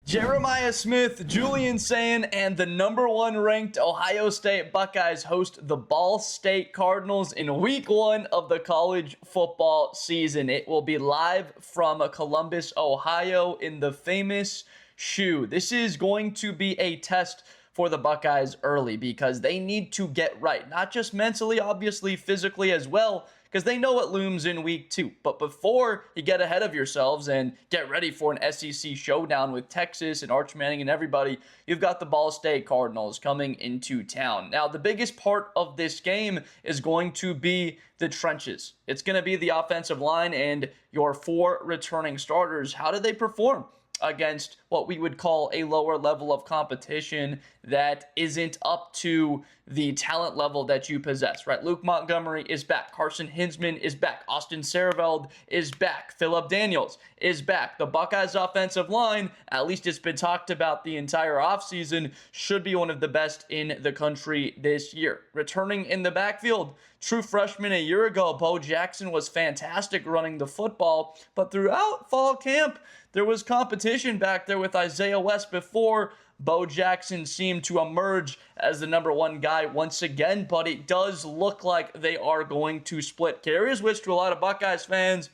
Jeremiah Smith, Julian Sayin, and the number one ranked Ohio State Buckeyes host the Ball State Cardinals in week one of the college football season. It will be live from Columbus, Ohio in the famous shoe. This is going to be a test for the Buckeyes early because they need to get right, not just mentally, obviously physically as well, because they know what looms in week two. But before you get ahead of yourselves and get ready for an SEC showdown with Texas and Arch Manning and everybody, you've got the Ball State Cardinals coming into town. Now, the biggest part of this game is going to be the trenches. It's going to be the offensive line and your four returning starters. How do they perform against what we would call a lower level of competition that isn't up to the talent level that you possess, right? Luke Montgomery is back. Carson Hinsman is back. Austin Sareveld is back. Phillip Daniels is back. The Buckeyes offensive line, at least it's been talked about the entire offseason, should be one of the best in the country this year. Returning in the backfield, true freshman a year ago, Bo Jackson was fantastic running the football, but throughout fall camp, there was competition back there with Isaiah West before Bo Jackson seemed to emerge as the number one guy once again, but it does look like they are going to split carries, which to a lot of Buckeyes fans,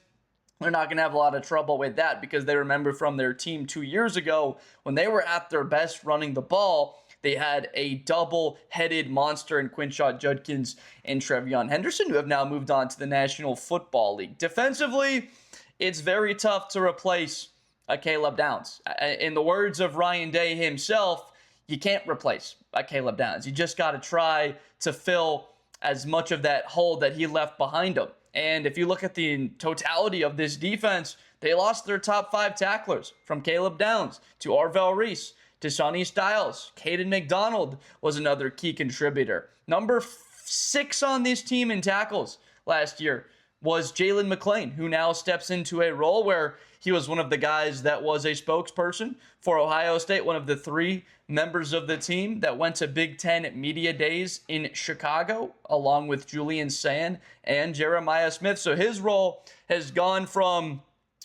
they're not going to have a lot of trouble with that because they remember from their team 2 years ago when they were at their best running the ball, they had a double-headed monster in Quinshon Judkins and Trevion Henderson, who have now moved on to the National Football League. Defensively, it's very tough to replace a Caleb Downs. In the words of Ryan Day himself, you can't replace a Caleb Downs. You just got to try to fill as much of that hole that he left behind him. And if you look at the totality of this defense, they lost their top five tacklers from Caleb Downs to Arvell Reese to Sonny Styles. Caden McDonald was another key contributor. Number 6 on this team in tackles last year was Jalen McLean, who now steps into a role where he was one of the guys that was a spokesperson for Ohio State, one of the 3 members of the team that went to Big Ten Media Days in Chicago, along with Julian Sayin and Jeremiah Smith. So his role has gone from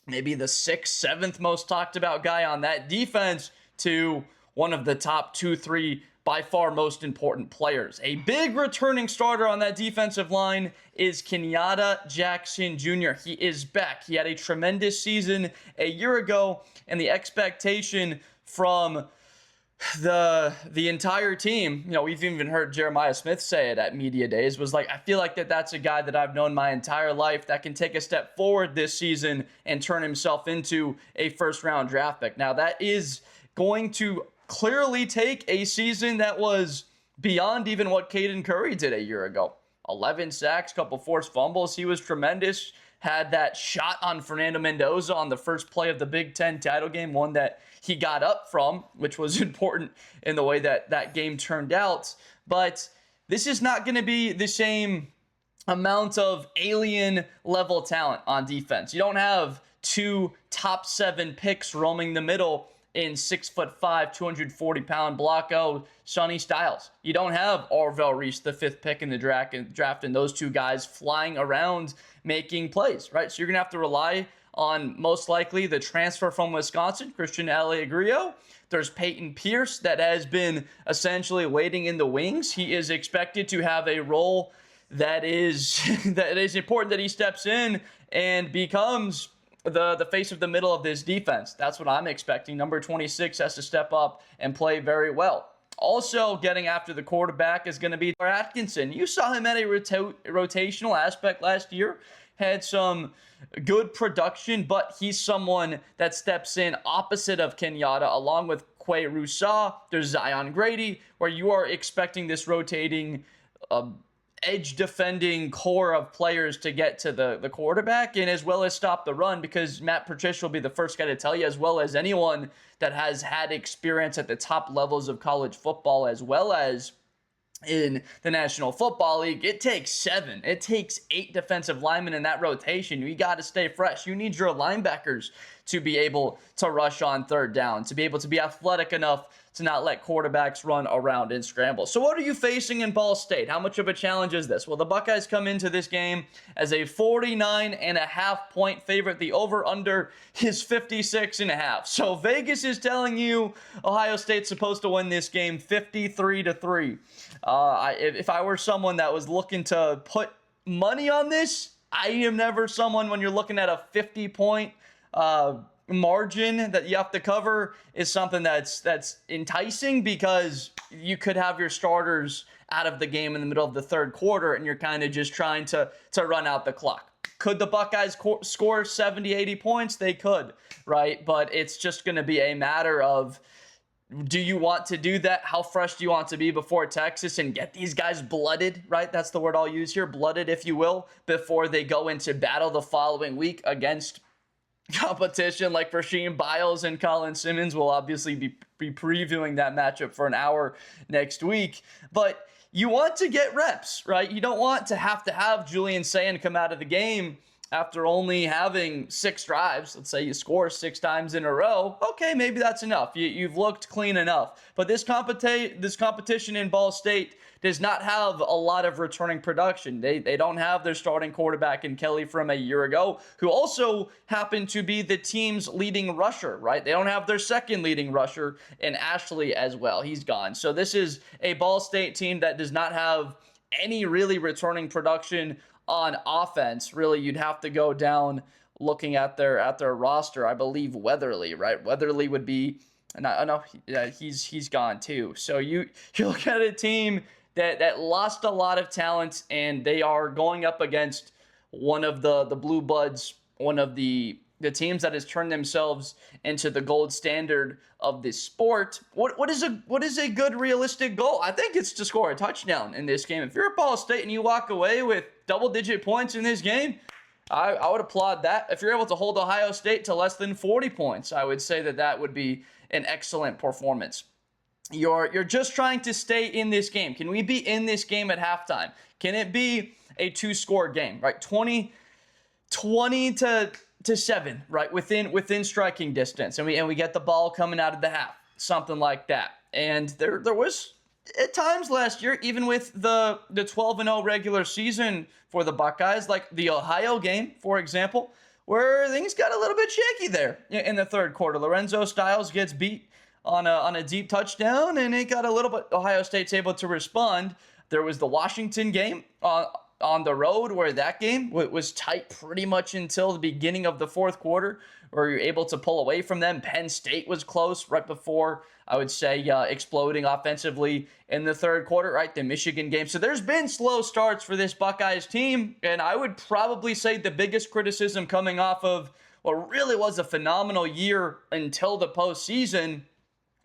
maybe the 6th, 7th most talked about guy on that defense to one of the top 2, 3 by far most important players. A big returning starter on that defensive line is Kenyatta Jackson Jr. He is back. He had a tremendous season a year ago, and the expectation from the entire team, we've even heard Jeremiah Smith say it at media days, was like, I feel like that's a guy that I've known my entire life that can take a step forward this season and turn himself into a first-round draft pick. Now, that is going to clearly take a season that was beyond even what Caden Curry did a year ago. 11 sacks, couple forced fumbles. He was tremendous. Had that shot on Fernando Mendoza on the first play of the Big Ten title game, one that he got up from, which was important in the way that that game turned out. But this is not going to be the same amount of alien level talent on defense. You don't have 2 top 7 picks roaming the middle in 6'5", 240-pound Blocko, Sonny Styles. You don't have Arvell Reese, the 5th pick in the draft, and those 2 guys flying around making plays, right? So you're going to have to rely on, most likely, the transfer from Wisconsin, Christian Allegrio. There's Peyton Pierce that has been essentially waiting in the wings. He is expected to have a role that is important that he steps in and becomes the face of the middle of this defense. That's what I'm expecting. Number 26 has to step up and play very well. Also getting after the quarterback is going to be Atkinson. You saw him at a rotational aspect last year. Had some good production, but he's someone that steps in opposite of Kenyatta, along with Quay Rousseau. There's Zion Grady, where you are expecting this rotating edge defending core of players to get to the quarterback and as well as stop the run, because Matt Patricia will be the first guy to tell you, as well as anyone that has had experience at the top levels of college football as well as in the National Football League, it takes 7. It takes 8 defensive linemen in that rotation. You got to stay fresh. You need your linebackers to be able to rush on third down, to be able to be athletic enough to not let quarterbacks run around and scramble. So what are you facing in Ball State? How much of a challenge is this? Well, the Buckeyes come into this game as a 49.5-point favorite. The over-under is 56.5. So Vegas is telling you Ohio State's supposed to win this game 53-3. If I were someone that was looking to put money on this, I am never someone, when you're looking at a 50-point margin that you have to cover, is something that's enticing, because you could have your starters out of the game in the middle of the third quarter and you're kind of just trying to run out the clock. Could the Buckeyes score 70, 80 points? They could, right? But it's just going to be a matter of, do you want to do that? How fresh do you want to be before Texas and get these guys blooded, right? That's the word I'll use here, blooded, if you will, before they go into battle the following week against competition like Rasheem Biles and Colin Simmons. We'll obviously be previewing that matchup for an hour next week. But you want to get reps, right? You don't want to have Julian Sayin come out of the game after only having 6 drives. Let's say you score 6 times in a row. Okay, maybe that's enough. You've looked clean enough. But this competition in Ball State does not have a lot of returning production. They don't have their starting quarterback in Kelly from a year ago, who also happened to be the team's leading rusher, right? They don't have their second leading rusher in Ashley as well. He's gone. So this is a Ball State team that does not have any really returning production on offense. Really, you'd have to go down looking at their roster. I believe Weatherly, right? Weatherly would be, no, he's gone too. So you look at a team that lost a lot of talent, and they are going up against one of the Blue Bloods, one of the teams that has turned themselves into the gold standard of this sport. What is a good realistic goal? I think it's to score a touchdown in this game. If you're at Ball State and you walk away with double-digit points in this game, I would applaud that. If you're able to hold Ohio State to less than 40 points, I would say that would be an excellent performance. You're just trying to stay in this game. Can we be in this game at halftime? Can it be a 2-score game, right? 20 to 7, right? Within striking distance. And we get the ball coming out of the half, something like that. And there was at times last year, even with the 12-0 regular season for the Buckeyes, like the Ohio game, for example, where things got a little bit shaky there in the third quarter. Lorenzo Styles gets beat on a deep touchdown, and it got a little bit, Ohio State's able to respond. There was the Washington game on the road, where that game was tight pretty much until the beginning of the fourth quarter, where you're able to pull away from them. Penn State was close right before, I would say, exploding offensively in the third quarter, right? The Michigan game. So there's been slow starts for this Buckeyes team, and I would probably say the biggest criticism coming off of what really was a phenomenal year until the postseason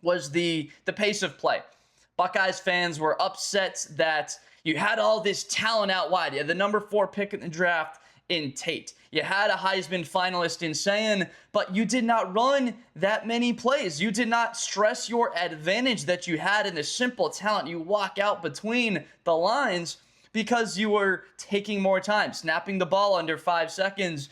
was the pace of play. Buckeyes fans were upset that you had all this talent out wide. You had the number 4 pick in the draft in Tate. You had a Heisman finalist in Sayin, but you did not run that many plays. You did not stress your advantage that you had in the simple talent. You walk out between the lines because you were taking more time, snapping the ball under 5 seconds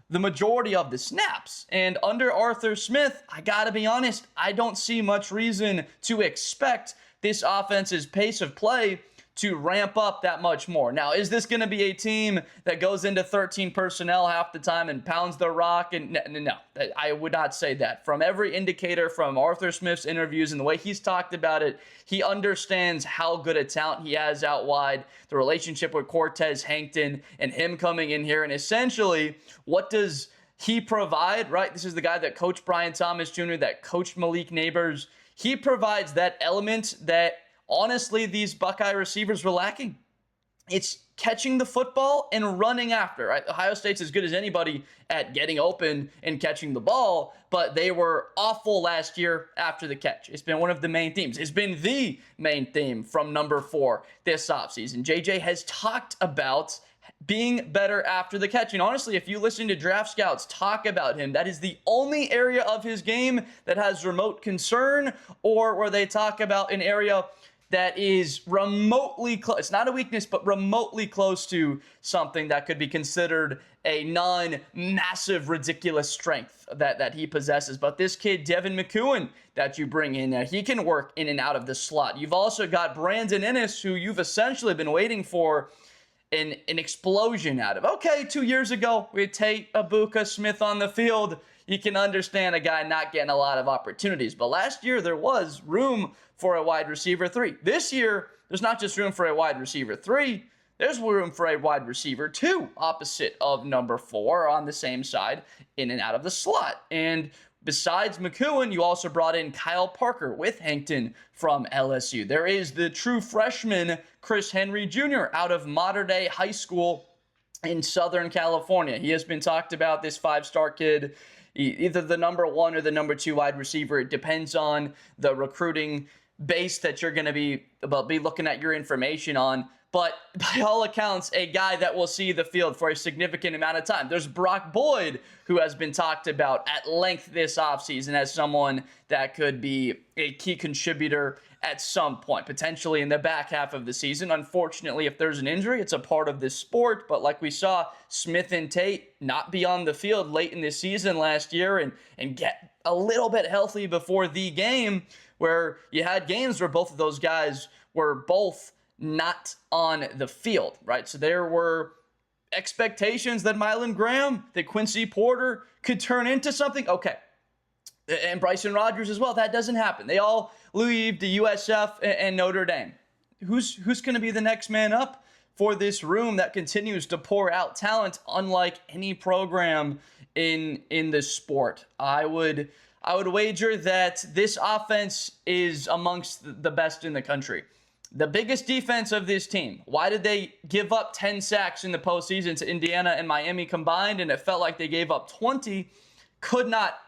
the majority of the snaps. And under Arthur Smith, I gotta be honest, I don't see much reason to expect this offense's pace of play to ramp up that much more. Now, is this going to be a team that goes into 13 personnel half the time and pounds the rock? And no, I would not say that. From every indicator from Arthur Smith's interviews and the way he's talked about it, he understands how good a talent he has out wide, the relationship with Cortez Hankton, and him coming in here. And essentially, what does he provide, right? This is the guy that coached Brian Thomas Jr., that coached Malik Neighbors. He provides that element that, honestly, these Buckeye receivers were lacking. It's catching the football and running after, right? Ohio State's as good as anybody at getting open and catching the ball, but they were awful last year after the catch. It's been one of the main themes. It's been the main theme from number 4 this offseason. JJ has talked about being better after the catch. And honestly, if you listen to draft scouts talk about him, that is the only area of his game that has remote concern, or where they talk about an area that is remotely close. It's not a weakness, but remotely close to something that could be considered a non-massive, ridiculous strength that he possesses. But this kid, Devin McEwen, that you bring in, he can work in and out of the slot. You've also got Brandon Ennis, who you've essentially been waiting for an explosion out of. Okay, 2 years ago, we had Tate Ibuka Smith on the field. You can understand a guy not getting a lot of opportunities. But last year, there was room for a wide receiver 3. This year, there's not just room for a wide receiver 3. There's room for a wide receiver 2, opposite of number 4 on the same side, in and out of the slot. And besides McEwen, you also brought in Kyle Parker with Hankton from LSU. There is the true freshman, Chris Henry Jr., out of Mater Dei High School in Southern California. He has been talked about, this 5-star kid, either the number 1 or the number 2 wide receiver. It depends on the recruiting base that you're going to be looking at your information on. But by all accounts, a guy that will see the field for a significant amount of time. There's Brock Boyd, who has been talked about at length this offseason as someone that could be a key contributor at some point, potentially in the back half of the season. Unfortunately, if there's an injury, it's a part of this sport. But like we saw, Smith and Tate not be on the field late in the season last year and get a little bit healthy before the game, where you had games where both of those guys were both not on the field, right? So there were expectations that Mylan Graham, that Quincy Porter could turn into something. Okay. And Bryson Rodgers as well. That doesn't happen. They all leave to USF and Notre Dame. Who's going to be the next man up for this room that continues to pour out talent unlike any program in the sport? I would wager that this offense is amongst the best in the country. The biggest defense of this team. Why did they give up 10 sacks in the postseason to Indiana and Miami combined, and it felt like they gave up 20? Could not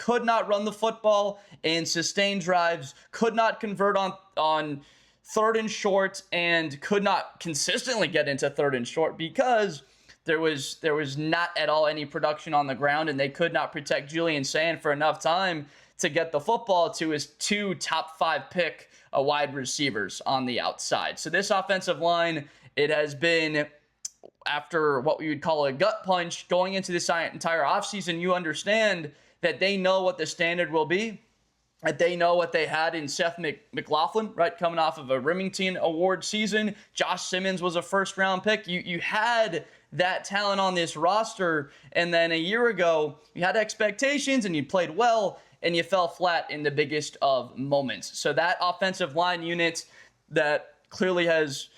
run the football and sustain drives, could not convert on third and short, and could not consistently get into third and short because there was not at all any production on the ground, and they could not protect Julian Sayin for enough time to get the football to his 2 top 5 pick wide receivers on the outside. So this offensive line, it has been, after what we would call a gut punch going into this entire offseason. You understand that they know what the standard will be, that they know what they had in Seth McLaughlin, right, coming off of a Remington Award season. Josh Simmons was a first-round pick. You had that talent on this roster, and then a year ago, you had expectations, and you played well, and you fell flat in the biggest of moments. So that offensive line unit that clearly has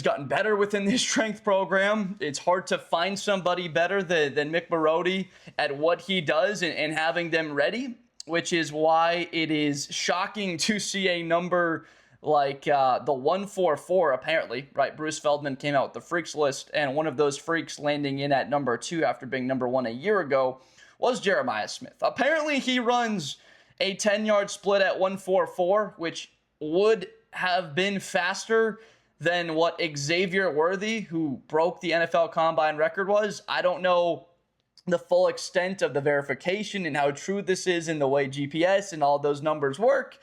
gotten better within this strength program. It's hard to find somebody better than Mick Marody at what he does and having them ready, which is why it is shocking to see a number like the 144, apparently, right? Bruce Feldman came out with the freaks list, and one of those freaks landing in at number 2 after being number 1 a year ago was Jeremiah Smith. Apparently, he runs a 10-yard split at 144, which would have been faster than what Xavier Worthy, who broke the NFL Combine record, was. I don't know the full extent of the verification and how true this is in the way GPS and all those numbers work.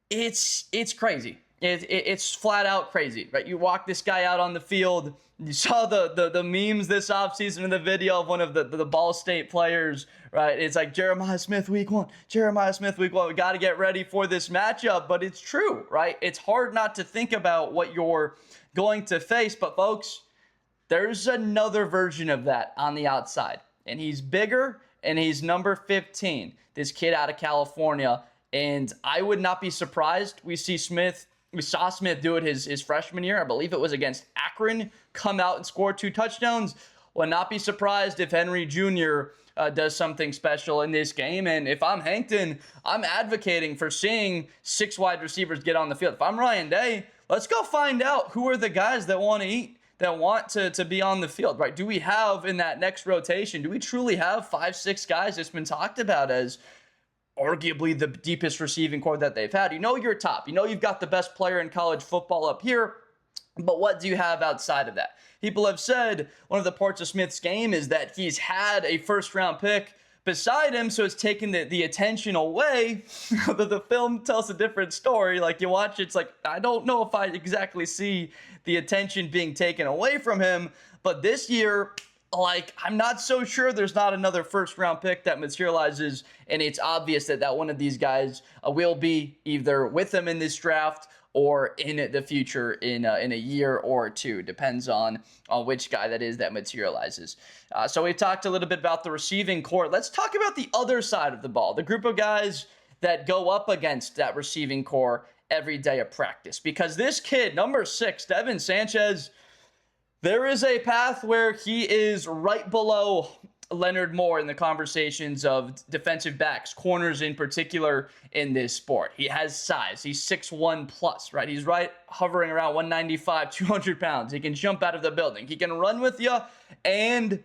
It's crazy. It's flat out crazy, right? You walk this guy out on the field. You saw the memes this offseason in the video of one of the Ball State players, right? It's like Jeremiah Smith week 1, Jeremiah Smith week 1. We got to get ready for this matchup, but it's true, right? It's hard not to think about what you're going to face, but folks, there's another version of that on the outside, and he's bigger, and he's number 15, this kid out of California, and I would not be surprised we saw Smith do it his freshman year. I believe it was against Akron, come out and score 2 touchdowns. Would not be surprised if Henry Jr. Does something special in this game. And if I'm Hankton, I'm advocating for seeing 6 wide receivers get on the field. If I'm Ryan Day, let's go find out who are the guys that want to eat, that want to be on the field, right? Do we have in that next rotation, do we truly have 5-6 guys that's been talked about as arguably the deepest receiving core that they've had? You know you're top. You know you've got the best player in college football up here, but what do you have outside of that? People have said one of the parts of Smith's game is that he's had a first-round pick beside him, so it's taking the attention away. The film tells a different story. Like, you watch, it's like, I don't know if I exactly see the attention being taken away from him. But this year, like, I'm not so sure there's not another first-round pick that materializes, and it's obvious that one of these guys will be either with him in this draft or in the future in a year or two. Depends on which guy that is that materializes. So we talked a little bit about the receiving core. Let's talk about the other side of the ball, the group of guys that go up against that receiving core every day of practice. Because this kid, number 6, Devin Sanchez, there is a path where he is right below Leonard Moore in the conversations of defensive backs, corners in particular in this sport. He has size. He's 6'1 plus, right? He's right hovering around 195, 200 pounds. He can jump out of the building. He can run with you. And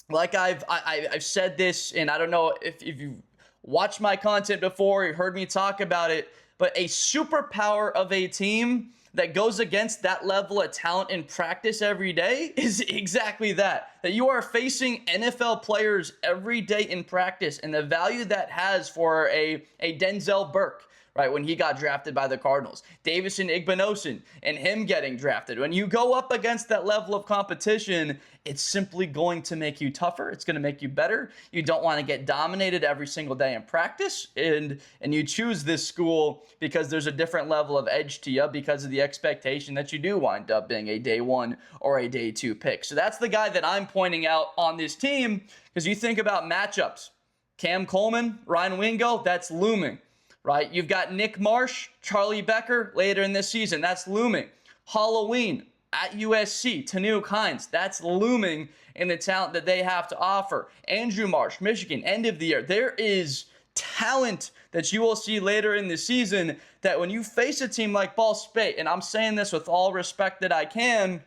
like I've said this, and I don't know if you've watched my content before, you heard me talk about it, but a superpower of a team that goes against that level of talent in practice every day is exactly that you are facing NFL players every day in practice, and the value that has for a Denzel Burke, right, when he got drafted by the Cardinals, Davison Igbinosun, and him getting drafted. When you go up against that level of competition, it's simply going to make you tougher. It's going to make you better. You don't want to get dominated every single day in practice, and you choose this school because there's a different level of edge to you because of the expectation that you do wind up being a day 1 or a day 2 pick. So that's the guy that I'm pointing out on this team, because you think about matchups. Cam Coleman, Ryan Wingo, that's looming. Right? You've got Nick Marsh, Charlie Becker later in this season. That's looming. Halloween at USC, Tanuk Hines. That's looming in the talent that they have to offer. Andrew Marsh, Michigan, end of the year. There is talent that you will see later in the season that when you face a team like Ball State, and I'm saying this with all respect that I can,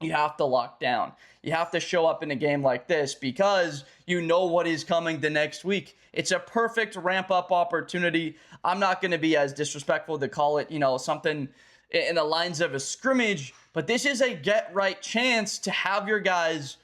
you have to lock down. You have to show up in a game like this because you know what is coming the next week. It's a perfect ramp-up opportunity. I'm not going to be as disrespectful to call it, something in the lines of a scrimmage, but this is a get-right chance to have your guys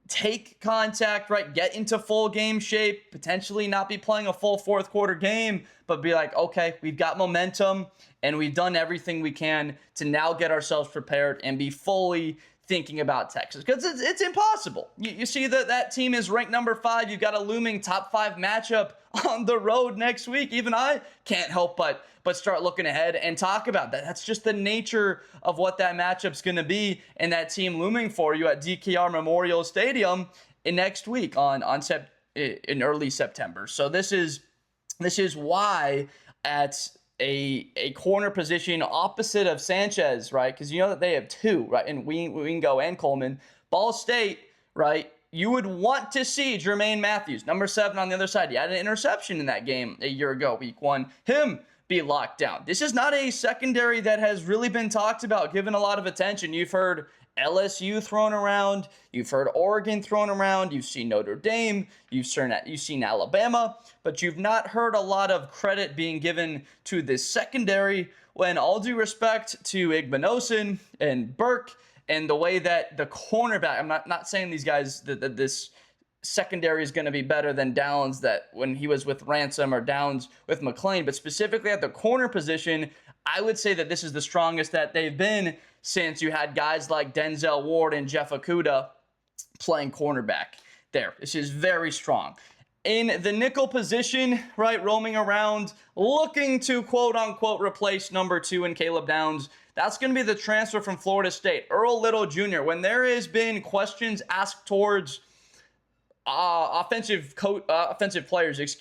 take contact, right, get into full game shape, potentially not be playing a full fourth quarter game, but be like, okay, we've got momentum, and we've done everything we can to now get ourselves prepared and be fully thinking about Texas, because it's impossible. You see that team is ranked number 5. You've got a looming top 5 matchup on the road next week. Even I can't help but start looking ahead and talk about that. That's just the nature of what that matchup's going to be, and that team looming for you at DKR Memorial Stadium in next week in early September. So this is why at a corner position opposite of Sanchez, right? Because you know that they have 2, right? And Wingo and Coleman. Ball State, right? You would want to see Jermaine Matthews, number 7 on the other side. He had an interception in that game a year ago, week 1. Him be locked down. This is not a secondary that has really been talked about, given a lot of attention. You've heard LSU thrown around. You've heard Oregon thrown around. You've seen Notre Dame. You've seen Alabama. But you've not heard a lot of credit being given to this secondary, when all due respect to Igbinosun and Burke and the way that the cornerback, I'm not saying these guys, that this secondary is going to be better than Downs that when he was with Ransom or Downs with McLean, but specifically at the corner position, I would say that this is the strongest that they've been since you had guys like Denzel Ward and Jeff Okudah playing cornerback there. This is very strong. In the nickel position, right, roaming around, looking to quote-unquote replace number 2 in Caleb Downs, that's going to be the transfer from Florida State, Earl Little Jr. When there has been questions asked towards offensive players,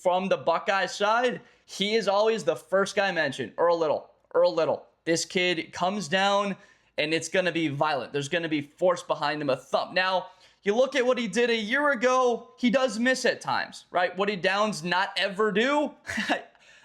from the Buckeyes side, he is always the first guy mentioned. Earl Little. This kid comes down, and it's going to be violent. There's going to be force behind him, a thump. Now, you look at what he did a year ago, he does miss at times, right? What did Downs not ever do?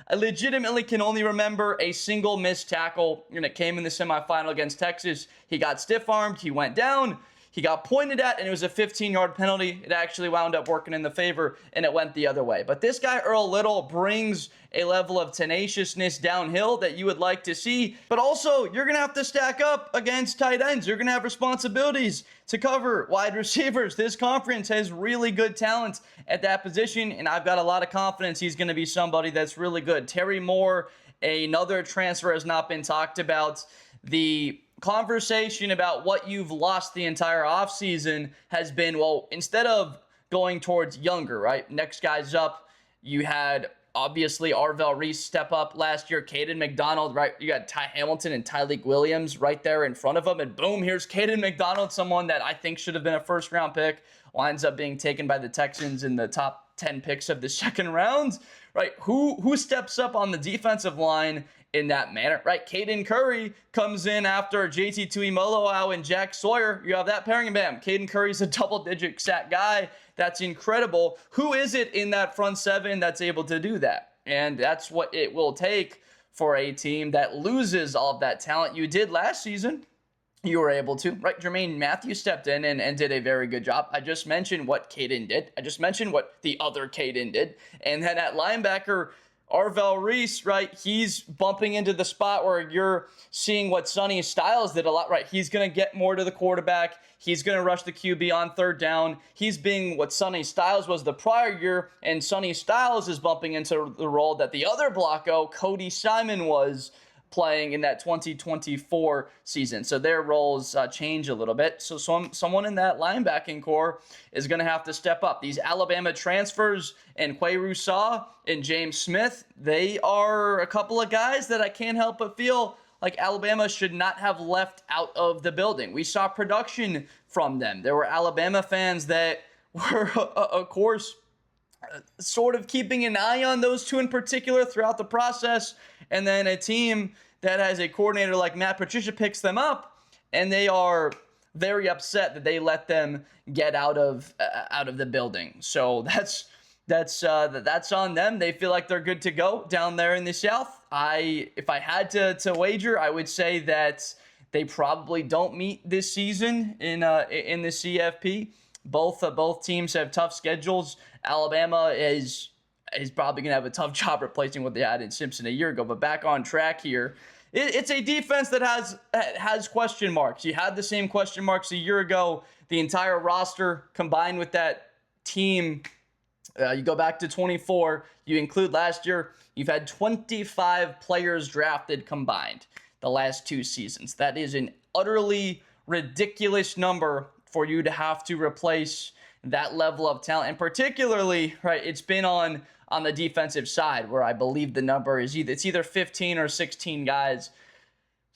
I legitimately can only remember a single missed tackle, and it came in the semifinal against Texas. He got stiff-armed. He went down. He got pointed at, and it was a 15-yard penalty. It actually wound up working in the favor, and it went the other way. But this guy, Earl Little, brings a level of tenaciousness downhill that you would like to see. But also, you're going to have to stack up against tight ends. You're going to have responsibilities to cover wide receivers. This conference has really good talent at that position, and I've got a lot of confidence he's going to be somebody that's really good. Terry Moore, another transfer, has not been talked about. The conversation about what you've lost the entire offseason has been, well, instead of going towards younger, right? Next guy's up. You had, obviously, Arvell Reese step up last year. Caden McDonald, right? You got Ty Hamilton and Tyleek Williams right there in front of him. And boom, here's Caden McDonald, someone that I think should have been a first-round pick. Winds up being taken by the Texans in the top 10 picks of the second round, right? Who steps up on the defensive line in that manner, right? Caden Curry comes in after JT Tuimoloau and Jack Sawyer. You have that pairing, and bam, Caden Curry's a double-digit sack guy. That's incredible. Who is it in that front seven that's able to do that? And that's what it will take for a team that loses all of that talent you did last season. You were able to, right? Jermaine Matthews stepped in and did a very good job. I just mentioned what Caden did. I just mentioned what the other Caden did. And then at linebacker, Arvell Reese, right, he's bumping into the spot where you're seeing what Sonny Styles did a lot, right? He's going to get more to the quarterback. He's going to rush the QB on third down. He's being what Sonny Styles was the prior year, and Sonny Styles is bumping into the role that the other Blocko, Cody Simon, was playing in that 2024 season. So their roles change a little bit. So someone in that linebacking core is going to have to step up. These Alabama transfers and Quay Rousseau and James Smith, they are a couple of guys that I can't help but feel like Alabama should not have left out of the building. We saw production from them. There were Alabama fans that were, of course, sort of keeping an eye on those two in particular throughout the process, and then a team that has a coordinator like Matt Patricia picks them up, and they are very upset that they let them get out of the building. So that's on them. They feel like they're good to go down there in the South. If I had to wager, I would say that they probably don't meet this season in the CFP. Both teams have tough schedules. Alabama is probably going to have a tough job replacing what they had in Simpson a year ago. But back on track here, it's a defense that has question marks. You had the same question marks a year ago. The entire roster combined with that team, you go back to 24, you include last year, you've had 25 players drafted combined the last two seasons. That is an utterly ridiculous number for you to have to replace that level of talent. And particularly, right, it's been on the defensive side where I believe the number is either 15 or 16 guys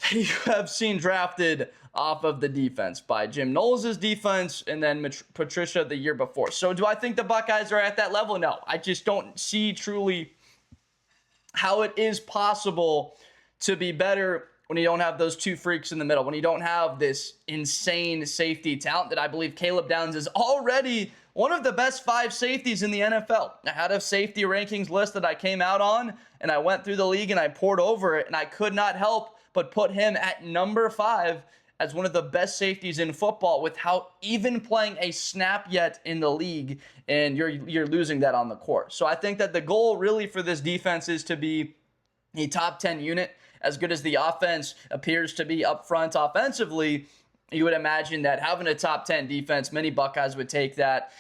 that you have seen drafted off of the defense by Jim Knowles' defense and then Patricia the year before. So do I think the Buckeyes are at that level? No, I just don't see truly how it is possible to be better when you don't have those two freaks in the middle, when you don't have this insane safety talent that I believe Caleb Downs is already one of the best 5 safeties in the NFL. I had a safety rankings list that I came out on, and I went through the league and I poured over it, and I could not help but put him at number 5 as one of the best safeties in football without even playing a snap yet in the league, and you're losing that on the court. So I think that the goal really for this defense is to be a top 10 unit. As good as the offense appears to be up front offensively, you would imagine that having a top 10 defense, many Buckeyes would take that.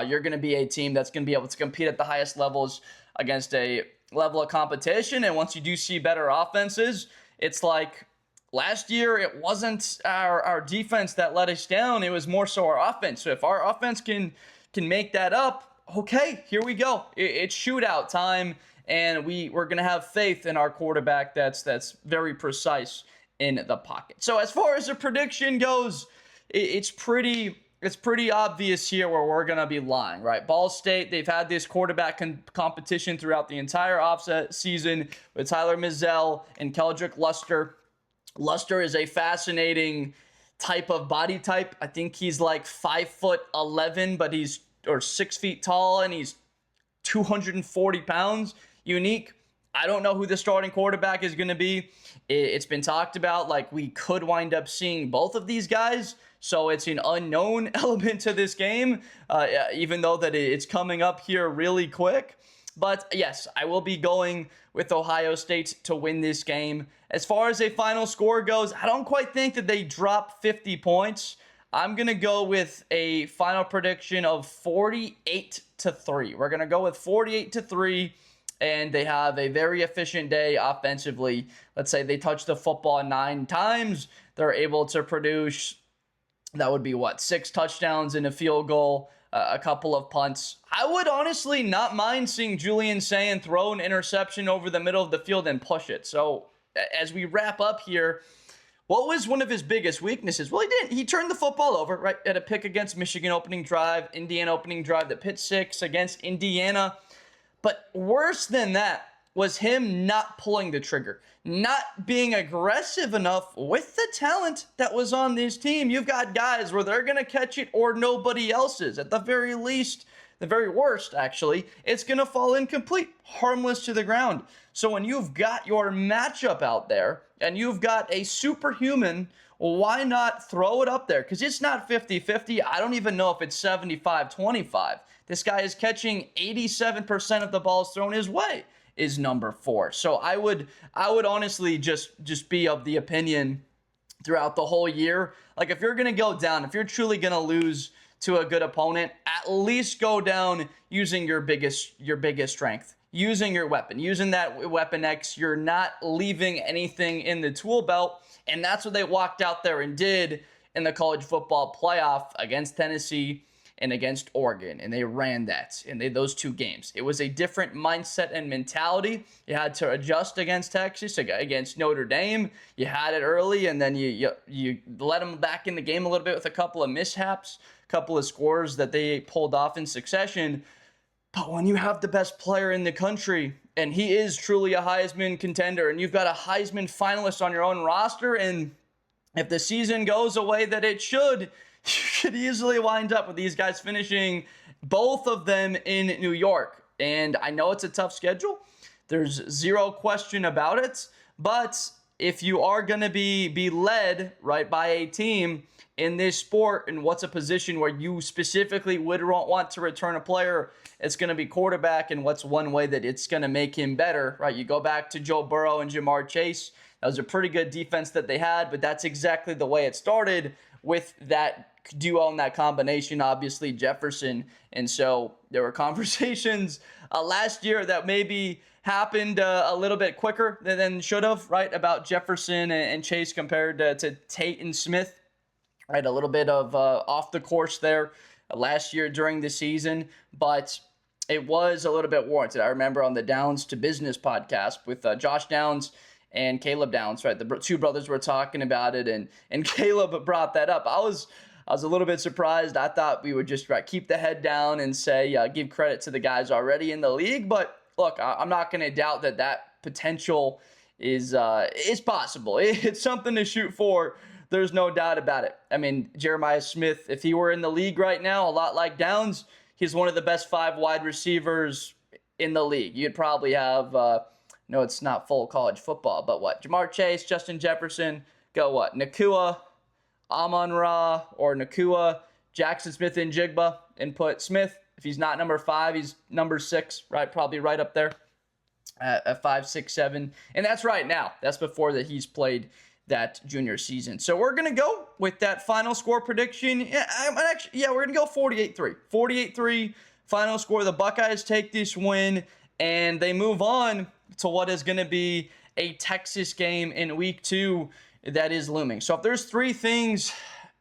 You're going to be a team that's going to be able to compete at the highest levels against a level of competition. And once you do see better offenses, it's like last year, it wasn't our defense that let us down. It was more so our offense. So if our offense can make that up, okay, here we go. It's shootout time. And we're going to have faith in our quarterback that's very precise in the pocket. So as far as the prediction goes, it's pretty obvious here where we're going to be lying, right? Ball State, they've had this quarterback competition throughout the entire offset season with Tyler Mizell and Keldrick Luster. Luster is a fascinating type of body type. I think he's like 5'11", but he's 6 feet tall, and he's 240 pounds. Unique. I don't know who the starting quarterback is going to be. It's been talked about like we could wind up seeing both of these guys So it's an unknown element to this game, even though that it's coming up here really quick. But yes, I will be going with Ohio State to win this game. As far as a final score goes, I don't quite think that they drop 50 points. I'm going to go with a final prediction of 48-3. We're going to go with 48-3, and they have a very efficient day offensively. Let's say they touch the football 9 times. They're able to produce, that would be 6 touchdowns and a field goal, a couple of punts. I would honestly not mind seeing Julian Sayin throw an interception over the middle of the field and push it. So as we wrap up here, what was one of his biggest weaknesses? Well, he didn't. He turned the football over, right, at a pick against Michigan opening drive, Indiana opening drive, the Pitt 6 against Indiana. But worse than that was him not pulling the trigger, not being aggressive enough with the talent that was on this team. You've got guys where they're going to catch it or nobody else is. At the very least, the very worst, actually, it's going to fall incomplete, harmless to the ground. So when you've got your matchup out there and you've got a superhuman, why not throw it up there? Because it's not 50-50. I don't even know if it's 75-25. This guy is catching 87% of the balls thrown his way, is number 4. So I would honestly just be of the opinion throughout the whole year, like if you're going to go down, if you're truly going to lose to a good opponent, at least go down using your biggest strength, using your weapon, using that weapon X. You're not leaving anything in the tool belt, and that's what they walked out there and did in the college football playoff against Tennessee and against Oregon, and they ran that in those 2 games. It was a different mindset and mentality. You had to adjust against Texas, against Notre Dame. You had it early, and then you let them back in the game a little bit with a couple of mishaps, a couple of scores that they pulled off in succession. But when you have the best player in the country, and he is truly a Heisman contender, and you've got a Heisman finalist on your own roster, and if the season goes the way that it should, you could easily wind up with these guys finishing, both of them in New York. And I know it's a tough schedule. There's zero question about it. But if you are going to be led, right, by a team in this sport, and what's a position where you specifically would want to return a player, it's going to be quarterback. And what's one way that it's going to make him better, right? You go back to Joe Burrow and Jamar Chase. That was a pretty good defense that they had, but that's exactly the way it started with that duo and that combination, obviously Jefferson. And so there were conversations last year that maybe happened a little bit quicker than should have, right, about Jefferson and Chase compared to Tate and Smith, right? A little bit of off the course there last year during the season, but it was a little bit warranted. I remember on the Downs to Business podcast with Josh Downs and Caleb Downs, right? The 2 brothers were talking about it, and Caleb brought that up. I was a little bit surprised. I thought we would just keep the head down and say, give credit to the guys already in the league. But look, I'm not going to doubt that potential is possible. It's something to shoot for. There's no doubt about it. I mean, Jeremiah Smith, if he were in the league right now, a lot like Downs, he's one of the best 5 wide receivers in the league. You'd probably have, no, it's not full college football, but what? Jamar Chase, Justin Jefferson, go what? Nakua, Amon-Ra, or Nakua, Jackson Smith and Jigba, and put Smith. If he's not number 5, he's number 6, right? Probably right up there at 5, 6, 7. And that's right now. That's before that he's played that junior season. So we're going to go with that final score prediction. We're going to go 48-3. 48-3 final score. The Buckeyes take this win, and they move on to what is going to be a Texas game in week 2 that is looming. So if there's 3 things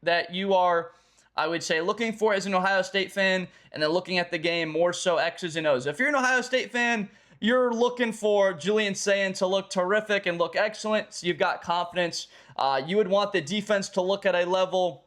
that you are, I would say, looking for as an Ohio State fan, and then looking at the game more so X's and O's. If you're an Ohio State fan, you're looking for Julian Sayin to look terrific and look excellent, so you've got confidence. You would want the defense to look at a level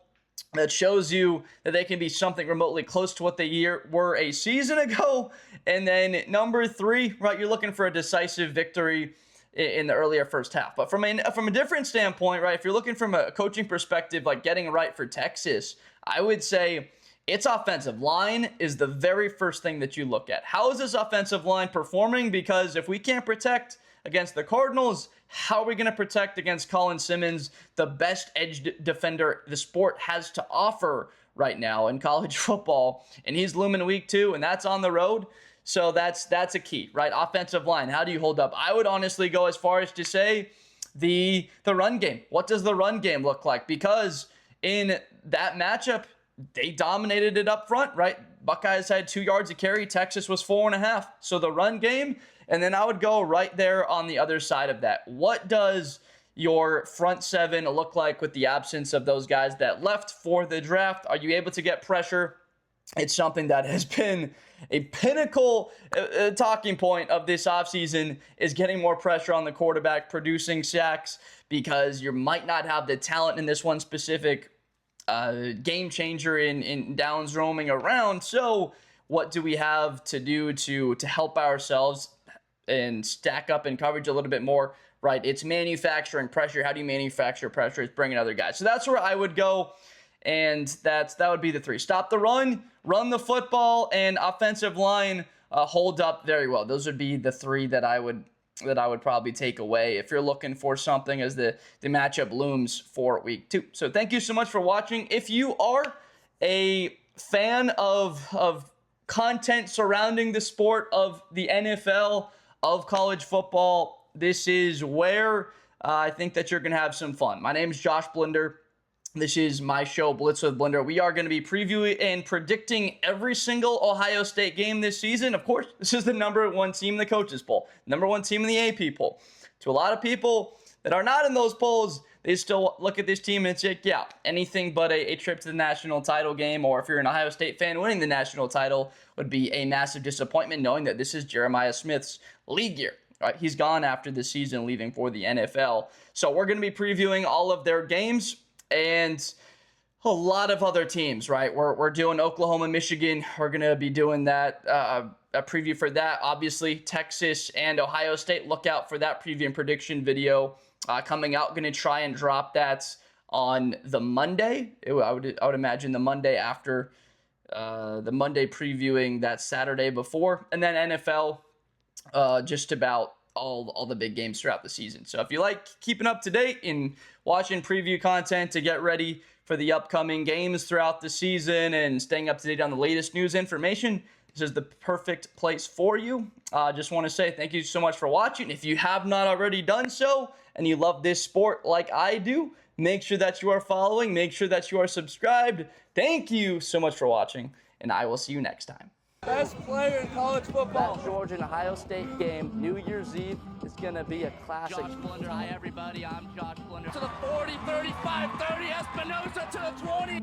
that shows you that they can be something remotely close to what they were a season ago. And then number 3, right, you're looking for a decisive victory in the earlier first half. But from a different standpoint, right, if you're looking from a coaching perspective, like getting right for Texas, I would say its offensive line is the very first thing that you look at. How is this offensive line performing? Because if we can't protect against the Cardinals. How are we going to protect against Colin Simmons, the best edge defender the sport has to offer right now in college football? And he's looming week 2, and that's on the road. So that's a key, right? Offensive line, how do you hold up? I would honestly go as far as to say the run game. What does the run game look like? Because in that matchup, they dominated it up front, right? Buckeyes had 2 yards a carry. Texas was 4.5. So the run game, and then I would go right there on the other side of that. What does your front 7 look like with the absence of those guys that left for the draft? Are you able to get pressure? It's something that has been a pinnacle talking point of this offseason, is getting more pressure on the quarterback, producing sacks, because you might not have the talent in this one specific game changer in downs roaming around. So what do we have to do to help ourselves and stack up in coverage a little bit more? Right, it's manufacturing pressure. How do you manufacture pressure? It's bringing other guys. So that's where I would go. And that would be the 3. Stop the run, run the football, and offensive line hold up very well. Those would be the 3 that I would probably take away if you're looking for something as the matchup looms for week 2. So thank you so much for watching. If you are a fan of content surrounding the sport of the NFL, of college football, this is where I think that you're going to have some fun. My name is Josh Blinder. This is my show, Blitz with Blinder. We are going to be previewing and predicting every single Ohio State game this season. Of course, this is the number 1 team in the coaches poll, number 1 team in the AP poll. To a lot of people that are not in those polls, they still look at this team and say, yeah, anything but a trip to the national title game, or if you're an Ohio State fan, winning the national title would be a massive disappointment, knowing that this is Jeremiah Smith's league year. Right? He's gone after the season, leaving for the NFL. So we're going to be previewing all of their games and a lot of other teams, right? We're doing Oklahoma, Michigan. We're going to be doing that, a preview for that. Obviously, Texas and Ohio State. Look out for that preview and prediction video coming out. Going to try and drop that on the Monday. I would imagine the Monday after, the Monday previewing that Saturday before. And then NFL, just about all the big games throughout the season. So if you like keeping up to date and watching preview content to get ready for the upcoming games throughout the season and staying up to date on the latest news information, this is the perfect place for you. Just want to say thank you so much for watching. If you have not already done so and you love this sport like I do, make sure that you are following, make sure that you are subscribed. Thank you so much for watching, and I will see you next time. Best player in college football. That Georgia and Ohio State game, New Year's Eve, is going to be a classic. Josh Blunder, hi everybody, I'm Josh Blunder. To the 40, 35, 30, Espinosa to the 20.